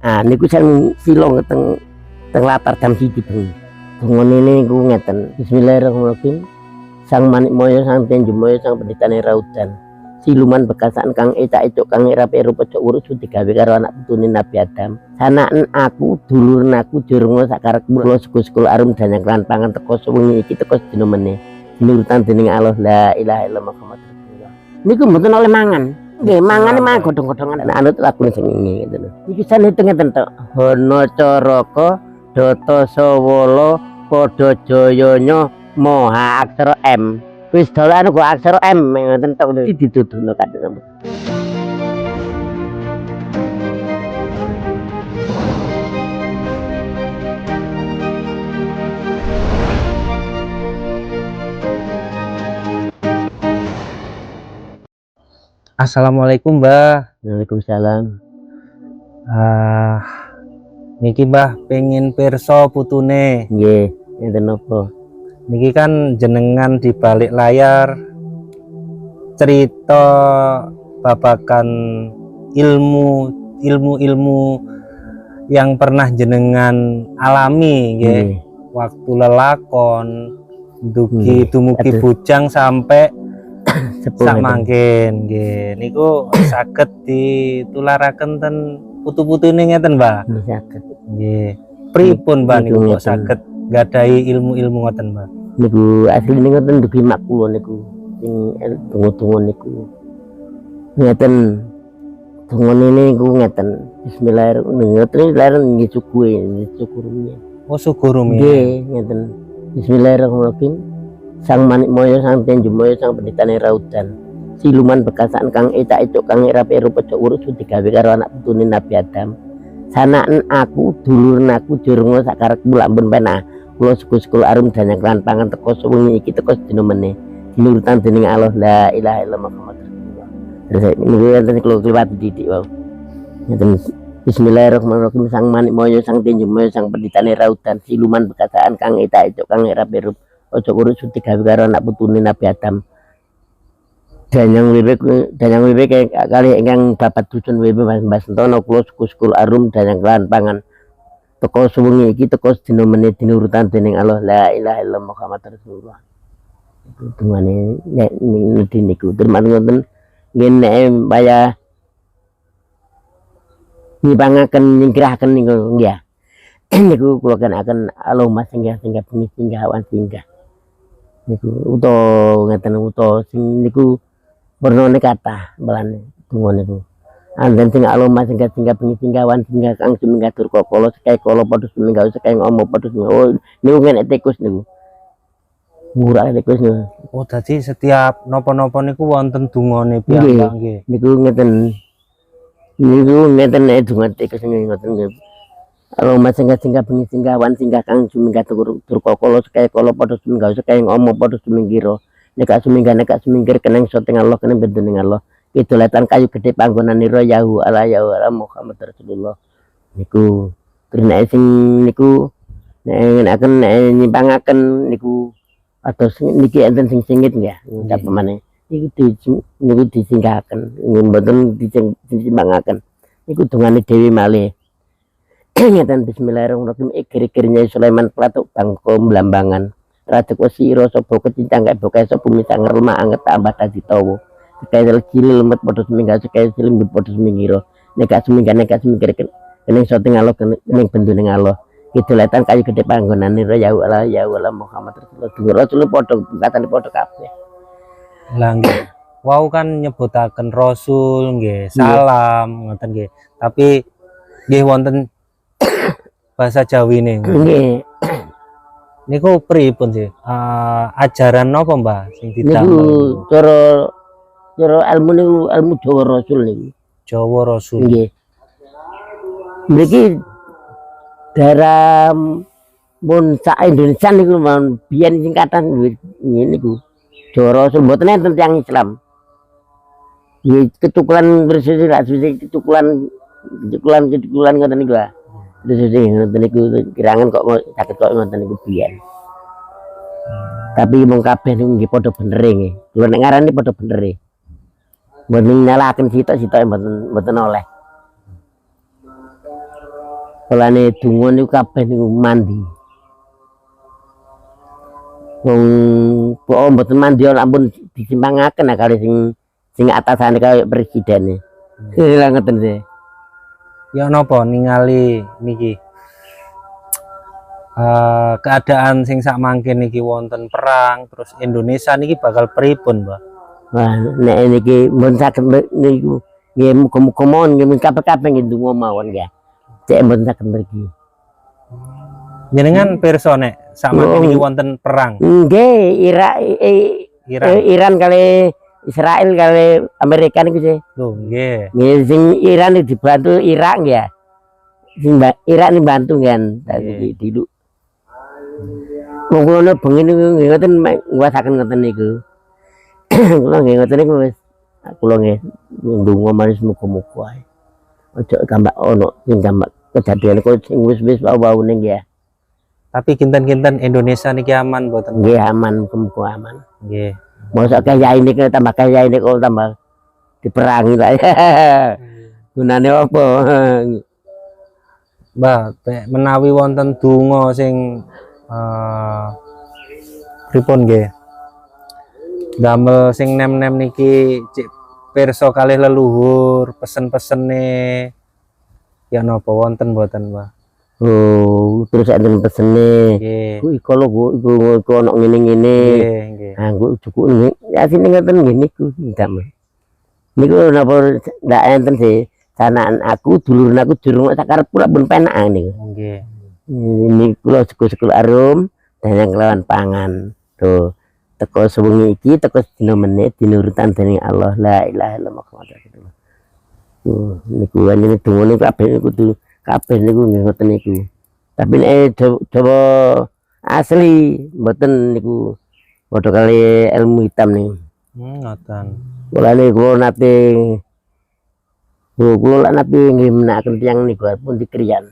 Ah niku sang silong teng latar jam 1 bengi. Dungane niku ngeten. Bismillahirrahmanirrahim. Sang Manik Moyo, Sang Tenju Moyo, Sang Penditane Raudan. Siluman bekasan kang ecak-ecuk kang irape rupa cok urus digawe karo anak putune Nabi Adam. Sanaken aku, duluren aku jurunga sakarep kula sekul arum danyang lan pangan teko sewengi iki teko sedina meneh. Dinurutan dening Allah la ilaha illallah Muhammad Rasulullah. Niku mboten oleh mangan. Nggih, mangane mah godhong-godhongan anut lagu sing ngene gitu lho. Iki sanete ngeten tok. Hono Caraka, Data Sawala, Padha Jayanya, Maha aksara M. Wis dalan kok aksara M ngoten tok lho dituduhno kadang. Assalamualaikum, Mbah. Waalaikumsalam. Niki Mbah pengen pirsa putune. Nggih, enten napa? Niki kan jenengan di balik layar cerita babakan ilmu yang pernah jenengan alami nggih. Waktu lelakon dumugi bujang sampai sak mangkin nggih. Niku saged ditularaken ten putu-putune ngeten, Mbah. Saged. Nggih. Pripun Mbah niku kok saged nggadahi ilmu-ilmu ngoten, Mbah? Niku asline ngoten dugi mak kula niku sing donga-donga niku. Ngeten. Dongane niku ngeten. Bismillahirrahmanirrahim. Nggih syukurunya. Oh, syukurumi. Nggih, ngeten. Bismillahirrahmanirrahim. Sang Manik Moyo, Sang Tenju Moyo, Sang Penditane Raudan. Siluman bekasan kang ecak-ecuk kang irape rupa cok urus digawe karo anak putune Nabi Adam. Sanaken aku, duluren aku jurunga sakarep kula ampun penah. Kula sekul arum danyang lan pangan teko sewengi iki teko sedina meneh. Dinurutan dening Allah la ilaha illallah Muhammad Rasulullah. Terus niku enten kula kliwat didik wae. Ngeten. Bismillahirrahmanirrahim. Sang Manik Moyo, Sang Tenju Moyo, Sang Penditane Raudan. Siluman bekasan kang ecak-ecuk kang irape rupa ojo urus digawe karo anak putune Nabi Adam. Danyang wiwik kali ingkang babat dusun wiwik Mbah Sentono kula sekul arum danyang lan pangan teko sewengi iki teko sedina meneh dinurutan dening Allah la ilaha illallah Muhammad Rasulullah. Iku dungane nek niku terman ngoten ngene baya nibangaken nyingkrahaken niku nggih. Niku kula kenaken Allahumma singgah bengi singgah awan singgah. Niku uta ngeten uta sing niku warnane kathah belane donga niku. Anten sing Allahumma singgah bengi singgah awan singgah kang sumingga durka kala sekae kala padha sumingga sekae ngomo padha oh niku ngene tikus niku. Murah tikus niku. Oh, dadi setiap napa-napa niku wonten dungane piyambak nggih. Niku ngeten. Niku ngeten donga tikus ngoten nggih. Allahumma singgah bengi singgah awan singgah kang sumingga durka kala sekae kala padha sumingga sekae ngomo padha suminggiro. Nek suminggir keneng soting Allah keneng bendening Allah. Idolatan kayu gede panggonanira yahu ala Muhammad Rasulullah. Niku terus sing niku nek nyimpangaken niku atos niki enten sing singit nggih. Apa maneh. Niku disinggahaken. Mboten disimpangaken. Niku dongane Dewi malih. Ngeten bismillahirrahmanirrahim. Ikir-ikirnya Sulaiman Platuk bangko Blambangan. Raja Kosiro sobo kecincang kae bokae sobo misang lemah anget tambah dadi tawa. Sekaya cilik lemet padha semingga sekaya selimbut padha semingiro. Nek semingir keneng soting Allah keneng benduning Allah. Idolatan kayu gede panggonane ya Allah Muhammad Rasulullah. Rasul padha katane padha kabeh. Lah nggih. Wau kan nyebutaken Rasul nggih, salam ngoten nggih. Tapi nggih wonten bahasa Jawine. Nggih. Niku pripun sih? Ajaran napa, Mbah, sing didamel? Niku cara ilmu niku ilmu Jawa Rasul niku. Jawa Rasul. Nggih. Mriki daerah mun sak Indonesia niku biyen singkatan ngene niku. Jawa Rasul mboten enten tiyang Islam. Nggih ketukulan bersih ketukulan ngoten niku. Terus ngoten niku kirangan kok saged kok ngoten niku biyen. Tapi mung kabeh niku nggih padha benere nggih. Kula nek ngarani padha benere. Mboten nyalahaken sitok-sitok mboten oleh. polane donga niku kabeh niku mandi. Wong kok mboten mandi ampun disimpangaken kali sing atasane kaya presiden. Lha ngoten sih. Ya napa ningali niki keadaan sing sak mangkin niki wonten perang terus Indonesia niki bakal pripun, Mbah? Wah, nek niki mun saged niku nggih muga-muga mawon nggih kabeh-kabeh nggih ndonga mawon ya. Cek mboten saged mriki. Jenengan pirsa nek sak mangkin niki wonten perang. Nggih, Iran kali Israel kali Amerika niku sih. Lho, nggih. Nggih sing Iran dibantu Irak ya. Sing Irak ni bantu kan tadi dulu. Wong kula bengi niku nggih ngoten nguwasaken ngoten niku. Kula nggih ngoten niku wis kula nggih ndonga manis muga-muga ae. Aja tambah ono sing tambah kejadian kok sing wis-wis wau ning ya. Tapi kinten-kinten Indonesia niki aman mboten? Nggih aman, muga aman. Nggih. Mosok kaya ini tambah kaya ini kok tambah diperangi lah. Gunane apa? Mbah, menawi wonten donga sing pripun nggih? Damel sing nem-nem niki cek pirsa kalih leluhur, pesen-pesene ya napa wonten mboten, Mbah? Oh, terus enten pesene. Nggih. Ku iko lho, iku ono ngene-ngene. Nggih, nggih. Ah, nggo cukup nggih. Ya sini ngoten nggih niku ndam. Niku napa ndak enten sih. Sanaan aku, dulurun aku durung sak karepku lak pun penak niku. Nggih. Ini kula sekul arum dan yang kelawan pangan. Tuh, teko sewengi iki teko dina menit dinurutan dening Allah la ilaha illallah Muhammadur Rasulullah. Niku ini dungane kabeh niku kabeh niku nggih ngoten niku. Tapi nek Jawa asli mboten niku padha kali ilmu hitam niku. Ngoten. Kula niku nate kula lak nate nggih menaken tiyang niku pun dikriyan.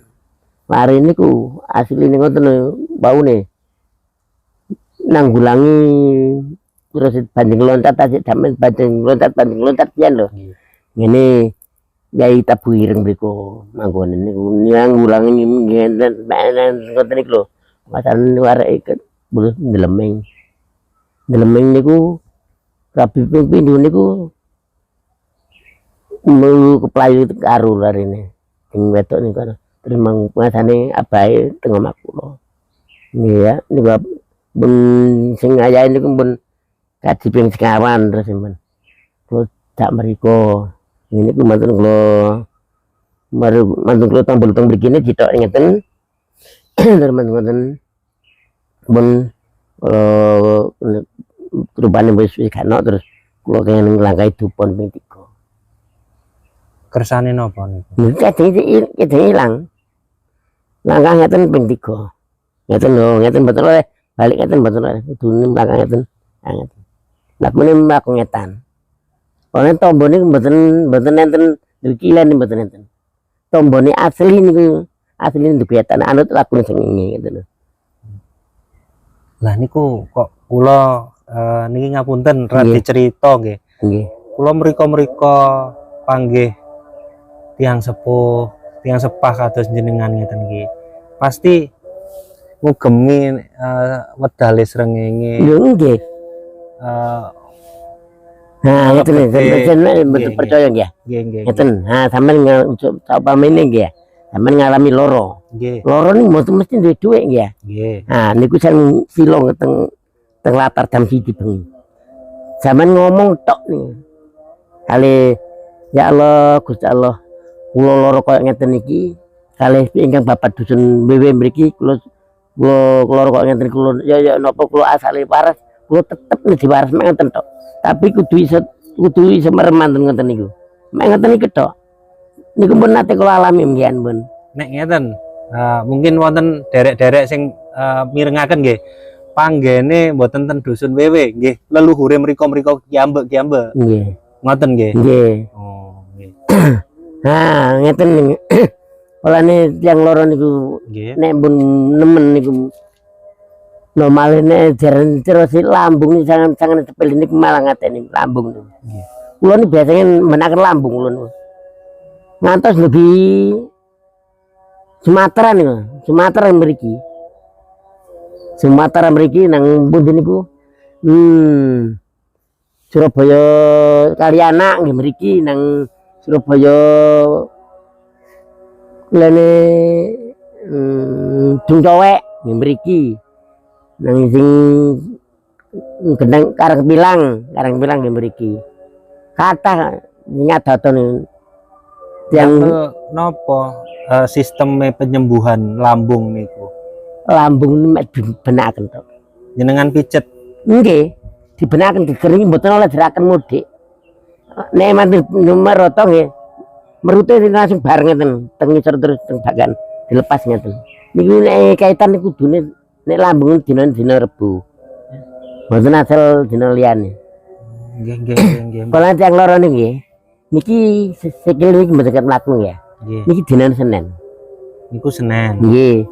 Mari niku asli niku ngoten baune. Nanggulangi terus banding loncat aja damen banding loncat pian lho. Ngene Yai Tabu Ireng mriku manggon niku nanggulangi ngenten ngoten niku lho. Masalah wareke bulus ndeleming. Ndeleming niku rabi pindho niku melu keplayu karo larene. Sing wedok niku terus mangasane abahe teng omah kula. Nggih ya niku pun sing ayahe niku pun kaji ping sekawan terus men. Terus dak mriku ini ku mantun kula mantun kula tombol teng mriki ditok ngeten. Terus mantun pun rupane wis kana terus kula kenging nglangkai dupon ping 3. Kersane napa niku? Niku ilang. Langkah ngeten ping 3. Ngeten lho, ngeten betul oleh balik ngeten betul oleh kudune langkah ngeten. Ngeten. Lakune mak ngetan. Oleh tombone mboten enten dikilen mboten enten. Tombone asli niku asli ndugetan anut lakune sing ngeten lho. Lah niku kok kula niki ngapunten radi cerita nggih. Nggih. Kula mriko-mriko panggih tiang sepuh, tiang sepah kados jenengan ngeten iki. Pasti ngugemi wedale srengenge. Lho nggih. Nah, ngeten betul percaya nggih. Nggih, nggih. Ngeten. Nah, sampean upamane nggih. Sampean ngalami loro. Nggih. Loro niku mboten mesti duwe dhuwit nggih. Nggih. Nah, niku sing silong teng latar jam 1 bengi. Sampean ngomong tok niku. Kali ya Allah, Gusti Allah. Kula loro koyo ngeten iki, kalih ingkang Bapak dusun wewe mriki kula loro koyo ngeten kula ya napa kula asale waras, kula tetep diwaras mek ngeten tok. Tapi kudu iso meremanten ngoten niku. Mek ngeten iki tok. Niku pun nate kula alami mbiyen pun. Nek ngeten, mungkin wonten derek-derek sing mirengaken nggih. Panggene mboten ten dusun wewe nggih, leluhure mriko-mriko kiambek. Nggih. Ngoten nggih. Nggih. Oh, nggih. Nah, ngeten olane tiyang loro niku Nggih. nek pun nemen niku normalene jaran terus lambung ni sangat tepel niku malah ngateni lambung niku. Nggih. Kula ni biasanya menaken lambung kula niku. Ngantos lebih Sumatera niku, Sumatera mriki. Sumatera mriki nang pundi niku? Surabaya Kalianak nggih mriki nang Surabaya lene Dungcowek nggih mriki. Nang sing Gendang Karang Pilang nggih mriki. Kathah nyadaton yang nopo sistem penyembuhan lambung niku. lambung mek dibenaken to. Jenengan pijet. Nggih, dibenaken dikering mboten oleh diraken mudik. Nek mati nomor roto nggih merute langsung bareng ngeten teng ngisor terus teng bagan dilepas ngeten. Niku nek kaitan niku kudune nek lambung dina Rebo. Mboten asal dina liyane. Nggih. Kalau yang loro niki niki sikil niki mboten mlaku ya. Nggih. Niki dina Senin. Niku Senin. Nggih.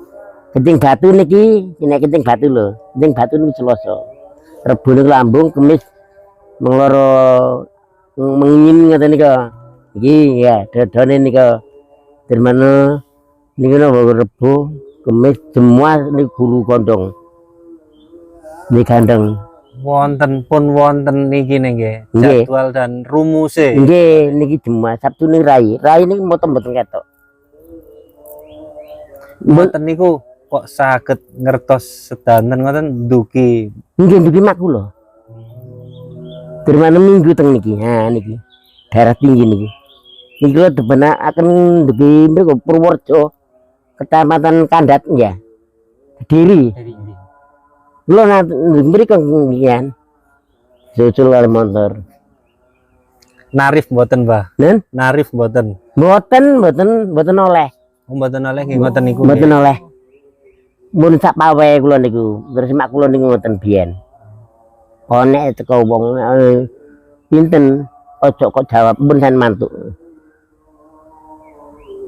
Kencing batu niki, nek kencing batu lho. Kencing batu niki Selasa. Rebo niku lambung, Kamis mengloro mengingin ngoten nika. Iki ya, dodone nika. Dermana niku napa Rebo, Kamis semua niku guru kondong. Niki gandeng. Wonten niki nggih. Nggih. Jadwal dan rumuse. Nggih, niki Jumat, Sabtu ning Rai. Rai niki mboten ketok. Mboten niku kok saged ngertos sedanten ngoten duki. Nggih duki makula. Dermana minggu teng niki. Ha niki. Daerah tinggi niki. Niki lho dibenakaken duki mriku Purworejo. Kecamatan Kandat ya. Kediri. Lho mriku ngian. Susul kali motor. Narif mboten, Mbah. Nen? Narif mboten. Mboten oleh. Mboten oleh nggih ngoten niku. Mboten oleh. Mun sak pawe kula niku, terus mak kula niku ngoten biyen. Onek teko wong pinten ojo kok jawab pun san mantuk.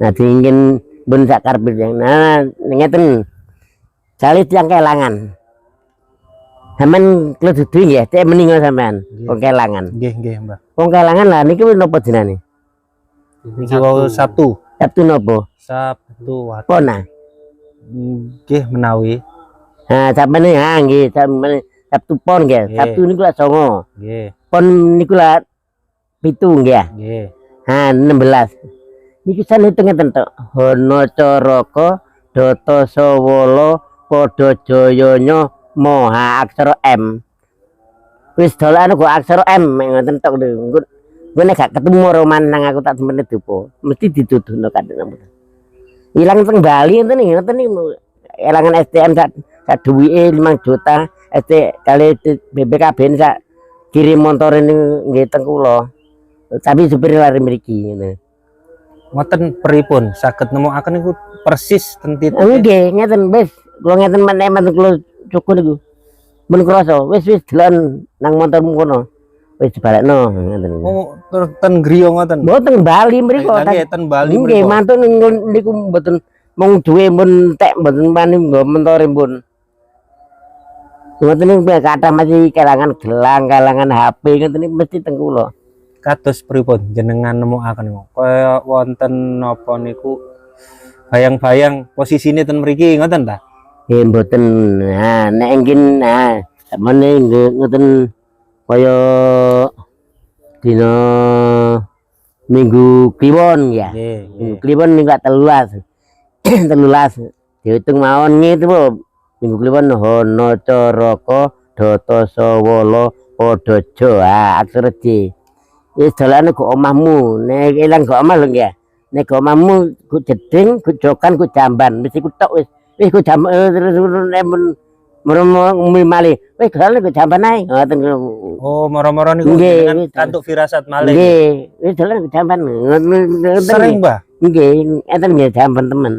Nah dingin pun sak karepet yang nah ngeten. Jale tiyang kelangan. Sampeyan kula dudu nggih, cek meninggal sampean. Wong kelangan. Nggih, Mbah. Wong kelangan lah niki napa jenenge? Niki wau Sabtu. Sabtu napa? Sabtu wat. Pona. Nggih menawi. Nah, sampeyan nggih, sampeyan Sabtu pon nggih. Sabtu niku lak 9. Nggih. Pon niku lak 7 nggih. Nggih. Ha 16. Niki san hitung-hitung tok. Hono Caraka, Data Sawala, Padha Jayanya, Maha aksara M. Wis dolan kok aksara M ngoten tok lho. Engko nek gak ketemu roman nang aku tak semene dupo, mesti dituduhno kadang. Ilang teng Bali ngoten niku. Elangan STM sak duwike 5 juta, ST kali BPKB sak kirim motor ini nggih teng kula. Tapi supir lari mriki ngono. Ngoten pripun saged nemokaken niku persis ten titik. Nggih, ngeten wis. Kula ngeten menek kula cukup niku. Men krasa wis delan nang montormu kono. Wis dibalekno ngoten. Oh, ten griya ngoten. Mboten Bali mriku. Nggih, ten Bali mriku. Nggih, mantun niku mboten mung duwe mun tek mboten wani nggo mentore pun. Ngoten niku kathah masih kelangan gelang, kalangan HP ngoten niku mesti teng kula. Kados pripun jenengan nemokaken niku? Kaya wonten napa niku bayang-bayang posisine ten mriki ngoten ta? Nggih mboten. Nah, nek engkin samene ngoten kaya dina Minggu Kliwon ya. Minggu Kliwon niku 13. 13 dihitung mawon ngitu po. Minggu Kliwon Hono Caraka, Data Sawala, Padha Jaya aksara J. Wis dolane go omahmu, nek ilang go omah lho nggih. Nek go omahmu go jeding, go jokan, go jamban, mesti ku tok wis. Wis go jam terus nek mun mali. Wis galane go jamban ae. Ngoten. Oh, moro-moro niku jenengan kantuk firasat malih. Nggih, wis dolane go jamban. Sering, Mbah? Nggih, enten nggih jamban temen.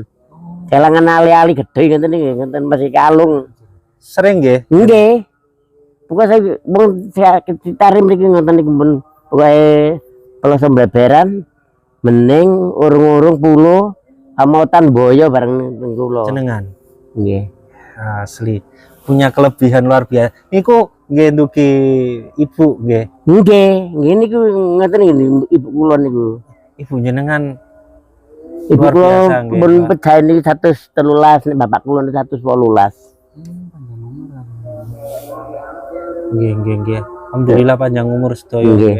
Kelangan ali-ali gedhe ngoten niki, ngoten masih kalung. Sering nggih? Nggih. Pokoke saya mung ditarim mriki ngoten niku pun pokoke peloso bleberan mening urung-urung pulo amotan boyo bareng teng kula. Jenengan. Nggih. Asli. Punya kelebihan luar biasa. Niku nggih ndugi ibu nggih. Nggih, niku ngoten iki ibu kula niku. Ibu jenengan Ibu Luar kula biasa, nggih, pun Pak. pecahin niki 113, nek bapak kula niki 118. Nggih. Alhamdulillah panjang umur sedaya Nggih.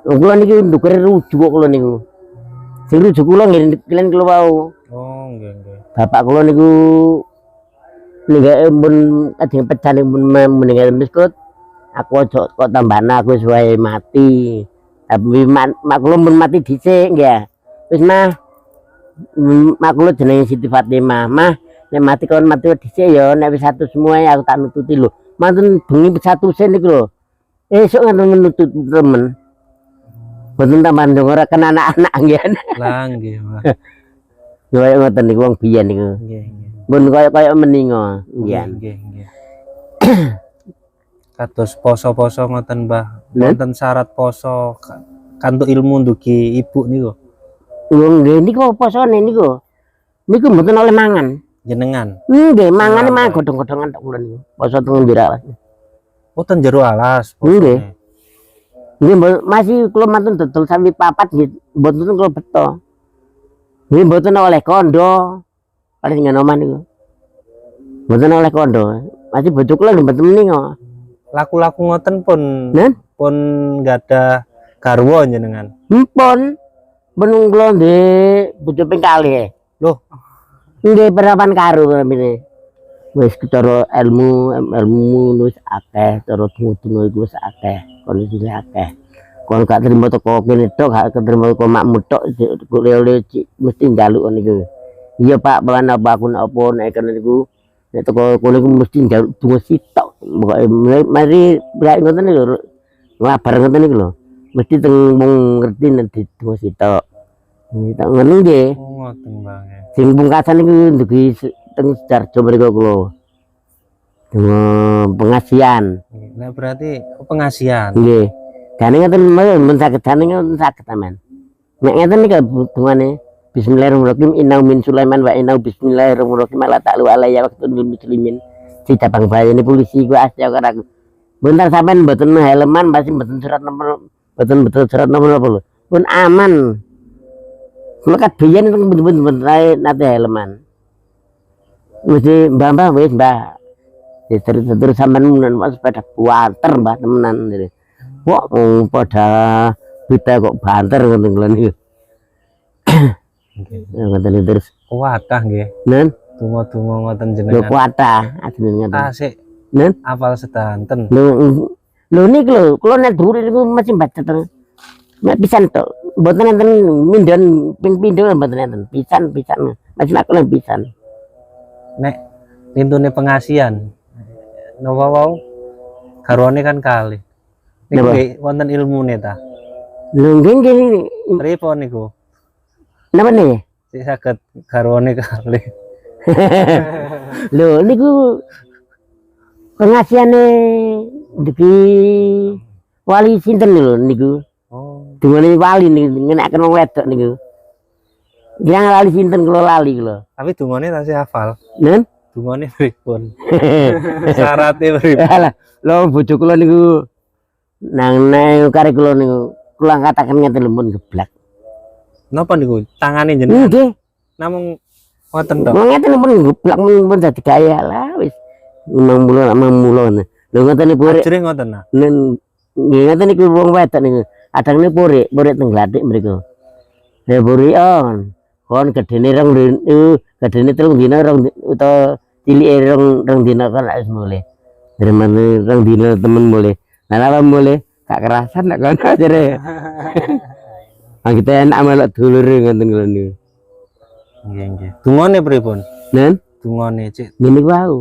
nggih. Kula niki ndukur rujuk kok kula niku. Sing rujuk kula nggih kalian kula wau. Oh, nggih. Bapak kula niku ninggake pun kadang pecah ning pun meninggal miskut. Aku aja kok tambahna aku wis wae mati. Tapi mak kula mun mati dhisik nggih. Wis mah mak kula jenenge Siti Fatimah. Mah nek mati kon mati dhisik ya nek wis satu semua aku tak nututi lho. Manten bengi satu sen niku lho. Esuk ngoten nutut temen. Mboten tambahan dong ora kena anak-anak nggih. Lah nggih, Pak. Kaya ngoten niku wong biyen niku. Nggih. Mun kaya meninga nggih. Nggih. Kados poso-poso ngoten, Mbah. Wonten syarat poso kantuk ilmu ndugi ibu niku. Nggih niku posone niku. Niku mboten oleh mangan. Jenengan. Nggih, mangane mah godhong-godhongan tok kula niku. Poso teng njero. Oh, ten jero alas. Nggih. Nggih masih kula mantun dodol sampai papat nggih. Mboten kula beto. Nggih mboten oleh kondo. Oleh sing omah niku. Mboten oleh kondo. Masih bojo kula mboten meninga. Laku-laku ngoten pun Nen? pun gadah garwa jenengan. Mpun. Pun kula ndek bojo ping kalih. Loh, Nggih perapan karo namine. Wis cara ilmu wis akeh, cara tunggu iku wis akeh, kondisi akeh. Kon gak terima teko kene tok, gak terima teko makmu tok, oleh mesti njaluk niku. Iya Pak, bahan apa aku napa nek kene niku nek teko kono iku mesti njaluk tunggu sitok. Pokoke mari brak ngoten niku ngabar ngoten niku lho. Mesti teng wong ngerti nek ditunggu sitok. Tak ngono nggih. ngoten, Bang. Sing pungkasan niku ndugi teng Sidarjo mriku kula. Pengasihan. Nah, berarti pengasihan. Nggih. Gane ngoten men saged gane ngoten saged amen. Nek ngeten niku hubungane Bismillahirrahmanirrahim inna min Sulaiman wa inna bismillahirrahmanirrahim la ta'lu alayya waqtul muslimin. Si tabang bayane polisi ku asya karo aku. Bentar sampean mboten helman pasti mboten surat nomor mboten betul surat nomor apa lho. Pun aman. Kula kat biyen bener-bener nate helman. Mesti mbah wis mbah. Terus sampean menan sepeda banter mbah temenan. Kok pada kita kok banter ngoten kula niku. Ngoten terus Kuatah nggih. nen Donga-donga ngoten lho jenengan. kuatah asline ngoten. Tasik Nen apal sedanten. lho niku lho kula nek dhuwur niku mesti baca terus. Nek pisan tok mboten enten mindhan ping pindho mboten enten. Pisan masih aku lan pisan. Nek lintune pengasihan. Napa wau? Garwane kan kalih. Niku Napa? nggih wonten ilmune ta. Lho nggih Pripun niku? napa nih? Sik saged garwane kalih. Lho niku pengasihane dugi wali sinten lho niku. Oh, Dungane wali niku ngenaken wong wedok niku. Yang lali sinten kula lali kula. tapi dungane tasih hafal. Nen? Dungane pripun? Syaratnya pripun? Alah, lho bojo kula niku nang kare kula niku kula kataken ngeten lho mun geblak. Napa niku? Tangane jenengan Nggih, namung ngoten to. ngeten mun geblak mun dadi gaya lah wis. Mamula. Lho ngoten niku purek. Ajre ngoten nah. Nen nggih ngoten niku wong wedok niku. Adang niku purek teng Glatik mriku. Ya purek kon gedene gedene 3 dina utawa cilike rong dina kan wis mulih. Dermane 2 dina temen mulih. Nah lha mulih gak kerasan nek kono jare. Ah kita enak melok dulur ngoten kula niku. Nggih. Dungane pripun? Nen Dungane cik ngene ku wau.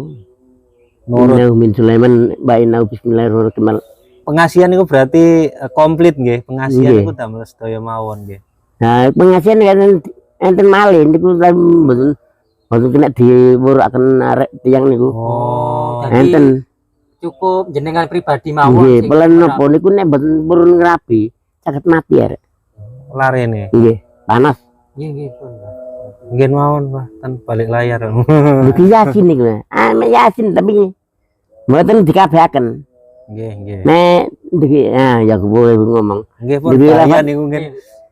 nurut. Inna min Sulaiman wa inna bismillahirrahmanirrahim. Pengasihan niku berarti komplit nggih. Pengasihan Nggih. niku damel sedaya mawon nggih. Nah, pengasihan kan enten malih niku mboten kena diwuraken arek tiyang niku. Oh, Enten. Cukup jenengan pribadi mawon Nggih, sing pelan ora- napa niku nek mboten purun ngrabi saged mati arek. larene. Nggih, panas. Nggih pun. Nggih mawon, Pak. Ten balik layar. Niku yasin niku. Ah, mek yasin tapi mboten dikabehaken. Nggih. Nek iki ya aku boleh ngomong. Nggih pun Jadi bahaya lapat- niku nggih.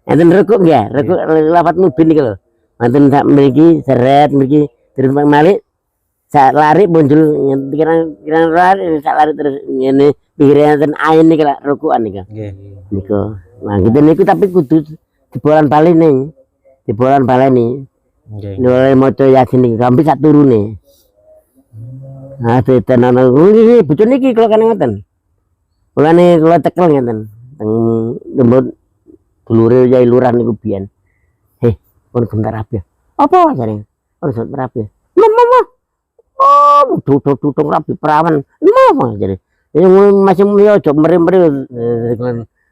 Enten rekuk nggih, rekuk lapat mubin niku lho. Manten sak mriki seret mriki terus malik sak lari muncul kira lari sak lari terus ngene pikirane ten ain niki lak rukukan nika. Nggih. Niku. Nah, gitu niku tapi kudu jebolan balene. Jebolan balene. Nggih. Mulai maca Yasin niki sampai sak turune. Nah, tenan iki bocah niki kula kan ngoten. Mulane kula tekel ngeten. Teng lembut dulure Yai Lurah niku biyen. Heh, pun bentar rapi. Apa jare? Pun bentar rapi. Mama. Oh, tutung rapi perawan. Mama jare. Masih yo aja meri-meri.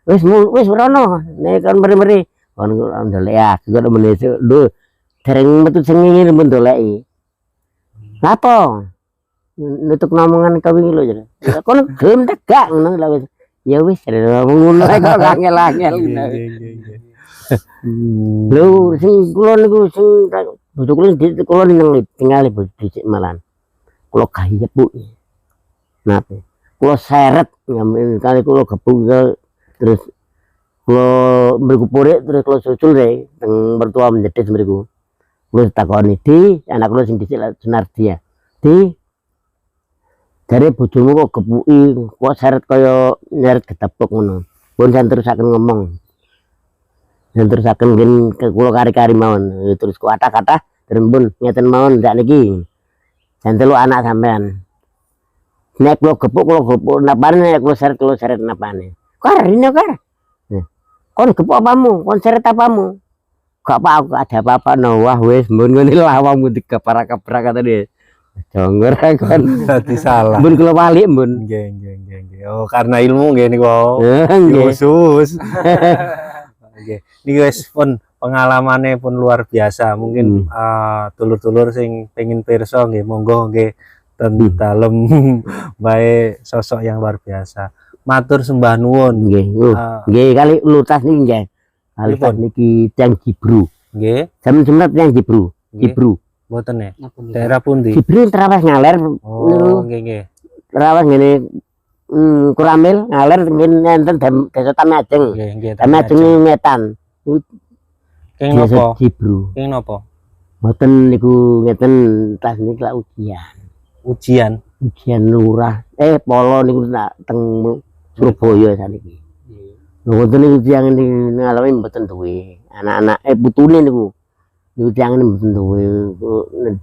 Wis rono. Nek kan meri-meri. Kon ndolek aku kok menesu. Lho, dereng metu sengenge men ndoleki. Lapo? Nutuk ngomongan kawin lho jare. Kon gelem tak gak ngono lho wis. Ya wis ngono ae kok angel-angel. Lho sing kula niku sing bojo kula ning tinggal dhisik malan. Kula gayep Bu. Napa? Kula seret ngambil kali kula gebuk terus kula mriku purik terus kula susul deh teng mertua menjedis mriku. Kula takoni, "Di, anak kula sing dhisik Sunardi ya. Di, jare bojomu kok gepuki, kok seret kaya nyeret gedebok ngono." Pun jan terusaken ngomong. Jan terusaken ngen kula kari-kari mawon. Terus kok kata-kata terus pun ngeten mawon ndak niki. Jan telu anak sampean. Nek kula gepuk napane, nek kula seret napane. Kar rene kar. Kon gepuk apamu? Kon seret apamu? Gak apa aku ada apa-apa no. Wah wis mun ngene lawangmu dikeprak-keprak katane. Jongor kon Berarti salah. mun kula balik mun. Nggih. Oh, karena ilmu nggih niku. Nggih. Khusus. Nggih. Niki wis pun pengalamane pun luar biasa. Mungkin dulur-dulur sing pengen pirsa nggih monggo nggih ten dalem bae sosok yang luar biasa. Matur sembah nuwun. Nggih. Nggih kali lutas niki nggih. Lutas niki Tiang Jibru. Nggih. Sampeyan Tiang Jibru. Nggih. Jibru. Mboten ya. Napa niku? Daerah pundi? Jibru terawas ngaler. Oh, nggih. Terawas ngene Kuramil ngaler ngene enten desa Tamajeng. Nggih. Tamajeng ngetan. Keng napa? Jibru. Keng napa? Mboten niku ngeten tas niki lak Ujian. ujian lurah polo niku nak teng Surabaya saniki. Lho ngoten niku tiyang ngalami mboten duwe anak-anak putune niku. Niku tiyang mboten duwe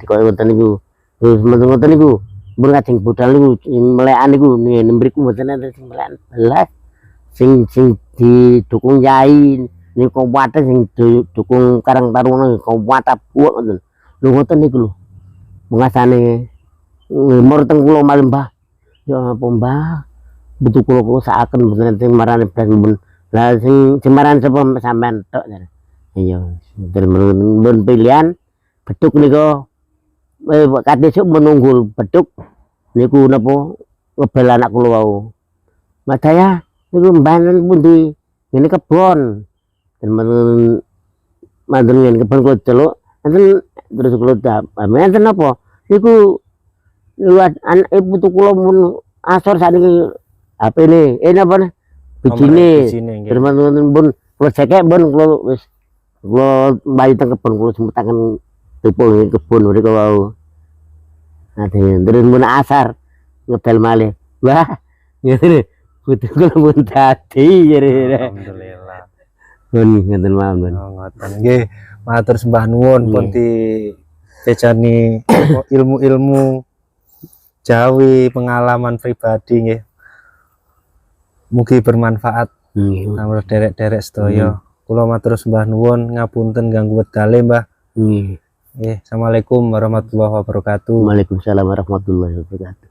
kaya ngoten niku. Terus ngoten niku mun kajeng budal niku melekan niku ngene mriku mboten enten sing melekan belas. Sing didukung yai niku kuwate sing didukung Karang Taruna kuwate buak ngoten. Lho ngoten niku lho. Mengasane ngemur teng kula malih Mbah. Ya apa Mbah? Betul kula sakaken mboten sing marane blas mun. Lah sing marane sapa sampean tok jare. Iya, mun pilihan beduk niku kadesuk menunggul beduk niku napa ngebel anak kula wau. Madaya niku mbanen pundi? Ngene kebon. Dan manten ngene kebon kula celuk, enten terus kula enten napa? Niku anak putu kula mun asor saniki HP-ne napa bijine terus pun kula cekek pun kula wis kula mbayi teng kebon kula semetaken tupul kebon mriku wau. Terus mun asar ngedal malih. Wah, ngene putu kula mun dadi jare. Alhamdulillah. Pun ngeten mawon. Ngoten nggih. Matur sembah nuwun pun dicecani ilmu-ilmu Jawi, pengalaman pribadi nggih. Mugi bermanfaat kanggo derek-derek sedaya. Kula matur sembah nuwun, ngapunten ganggu wedale, Mbah. Nggih. Assalamualaikum warahmatullahi wabarakatuh. Waalaikumsalam warahmatullahi wabarakatuh.